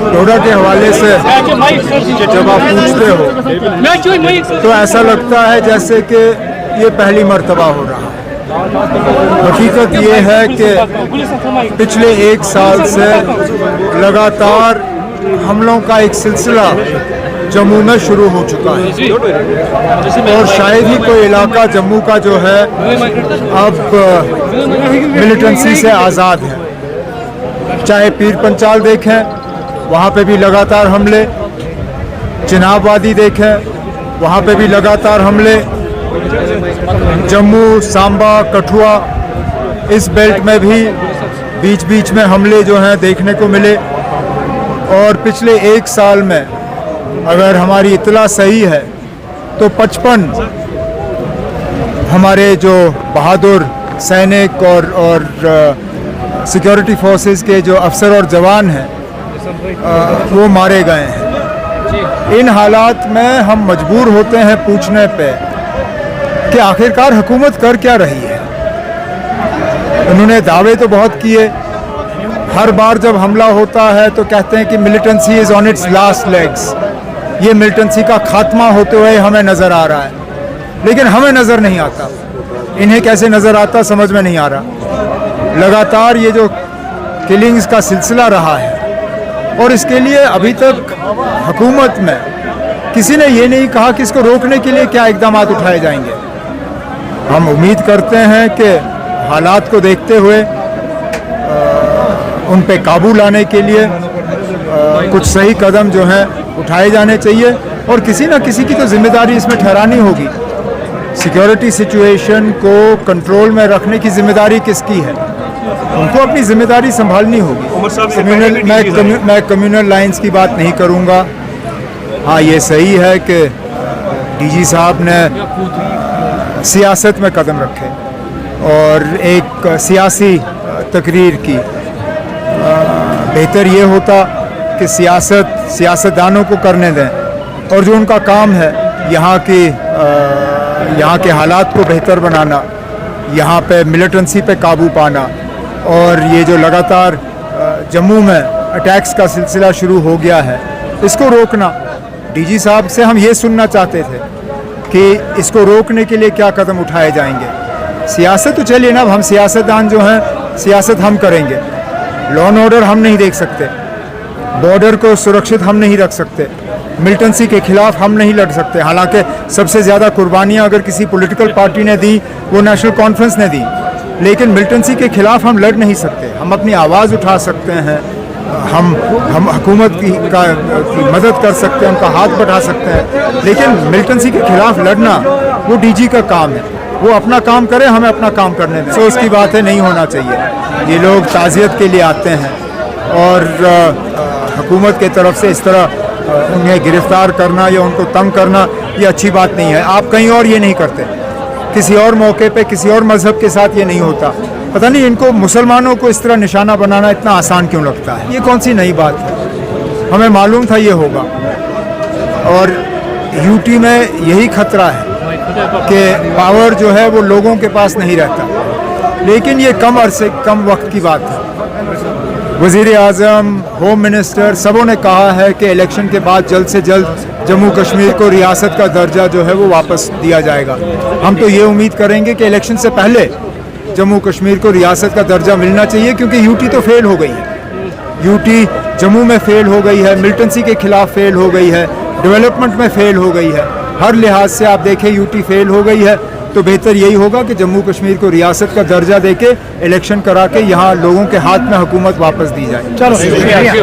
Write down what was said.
डोडा के हवाले से जब आप पूछते हो तो ऐसा लगता है जैसे कि ये पहली मर्तबा हो रहा है। हकीकत ये है कि पिछले 1 साल से लगातार हमलों का एक सिलसिला जम्मू में शुरू हो चुका है और शायद ही कोई इलाका जम्मू का जो है अब मिलिटेंसी से आज़ाद है। चाहे पीर पंचाल देखें, वहाँ पे भी लगातार हमले, चिनाब वादी देखें, वहाँ पे भी लगातार हमले, जम्मू, सांबा, कठुआ, इस बेल्ट में भी बीच बीच में हमले जो हैं देखने को मिले। और पिछले 1 साल में अगर हमारी इत्तला सही है तो 55 हमारे जो बहादुर सैनिक और सिक्योरिटी फोर्सेस के जो अफसर और जवान हैं वो मारे गए हैं। इन हालात में हम मजबूर होते हैं पूछने पे कि आखिरकार हुकूमत कर क्या रही है। उन्होंने दावे तो बहुत किए, हर बार जब हमला होता है तो कहते हैं कि militancy is on it's last legs, ये मिलिटेंसी का खात्मा होते हुए हमें नज़र आ रहा है, लेकिन हमें नज़र नहीं आता। इन्हें कैसे नज़र आता समझ में नहीं आ रहा। लगातार ये जो किलिंग्स का सिलसिला रहा है और इसके लिए अभी तक हुकूमत में किसी ने ये नहीं कहा कि इसको रोकने के लिए क्या इकदाम उठाए जाएंगे। हम उम्मीद करते हैं कि हालात को देखते हुए उन पे काबू लाने के लिए कुछ सही कदम जो हैं उठाए जाने चाहिए और किसी न किसी की तो जिम्मेदारी इसमें ठहरानी होगी। सिक्योरिटी सिचुएशन को कंट्रोल में रखने की जिम्मेदारी किसकी है? उनको अपनी जिम्मेदारी संभालनी होगी। मैं कम्युनल लाइंस की बात नहीं करूँगा। हाँ, ये सही है कि डीजी साहब ने सियासत में कदम रखे और एक सियासी तकरीर की। बेहतर ये होता कि सियासतदानों को करने दें और जो उनका काम है यहाँ के हालात को बेहतर बनाना, यहाँ पे मिलिटेंसी पे काबू पाना और ये जो लगातार जम्मू में अटैक्स का सिलसिला शुरू हो गया है इसको रोकना। डीजी साहब से हम ये सुनना चाहते थे कि इसको रोकने के लिए क्या कदम उठाए जाएंगे। सियासत तो चलिए ना, अब हम सियासतदान जो हैं सियासत हम करेंगे, लॉ एंड ऑर्डर हम नहीं देख सकते, बॉर्डर को सुरक्षित हम नहीं रख सकते, मिलिटेंसी के खिलाफ हम नहीं लड़ सकते। हालांकि सबसे ज़्यादा कुर्बानियां अगर किसी पॉलिटिकल पार्टी ने दी वो नेशनल कॉन्फ्रेंस ने दी, लेकिन मिलिटेंसी के खिलाफ हम लड़ नहीं सकते। हम अपनी आवाज़ उठा सकते हैं, हम हुकूमत की मदद कर सकते हैं, उनका हाथ बढ़ा सकते हैं, लेकिन मिलिटेंसी के खिलाफ लड़ना वो डीजी का काम है। वो अपना काम करे, हमें अपना काम करने दें। सोच की बात है, नहीं होना चाहिए। ये लोग ताज़ियत के लिए आते हैं और हुकूमत के तरफ से इस तरह उन्हें गिरफ्तार करना या उनको तंग करना ये अच्छी बात नहीं है। आप कहीं और ये नहीं करते, किसी और मौके पे किसी और मज़हब के साथ ये नहीं होता। पता नहीं इनको मुसलमानों को इस तरह निशाना बनाना इतना आसान क्यों लगता है। ये कौन सी नई बात है, हमें मालूम था ये होगा। और यूटी में यही खतरा है कि पावर जो है वो लोगों के पास नहीं रहता, लेकिन ये कम वक्त की बात है। वज़ीर आज़म, होम मिनिस्टर सबों ने कहा है कि इलेक्शन के बाद जल्द से जल्द जम्मू कश्मीर को रियासत का दर्जा जो है वो वापस दिया जाएगा। हम तो ये उम्मीद करेंगे कि इलेक्शन से पहले जम्मू कश्मीर को रियासत का दर्जा मिलना चाहिए, क्योंकि यूटी तो फेल हो गई है। यूटी जम्मू में फेल हो गई है, मिलिटेंसी के खिलाफ फेल हो गई है, डेवलपमेंट में फेल हो गई है, हर लिहाज से आप देखें यूटी फेल हो गई है। तो बेहतर यही होगा कि जम्मू कश्मीर को रियासत का दर्जा देके इलेक्शन करा के यहाँ लोगों के हाथ में हुकूमत वापस दी जाए। चलो, शुक्रिया।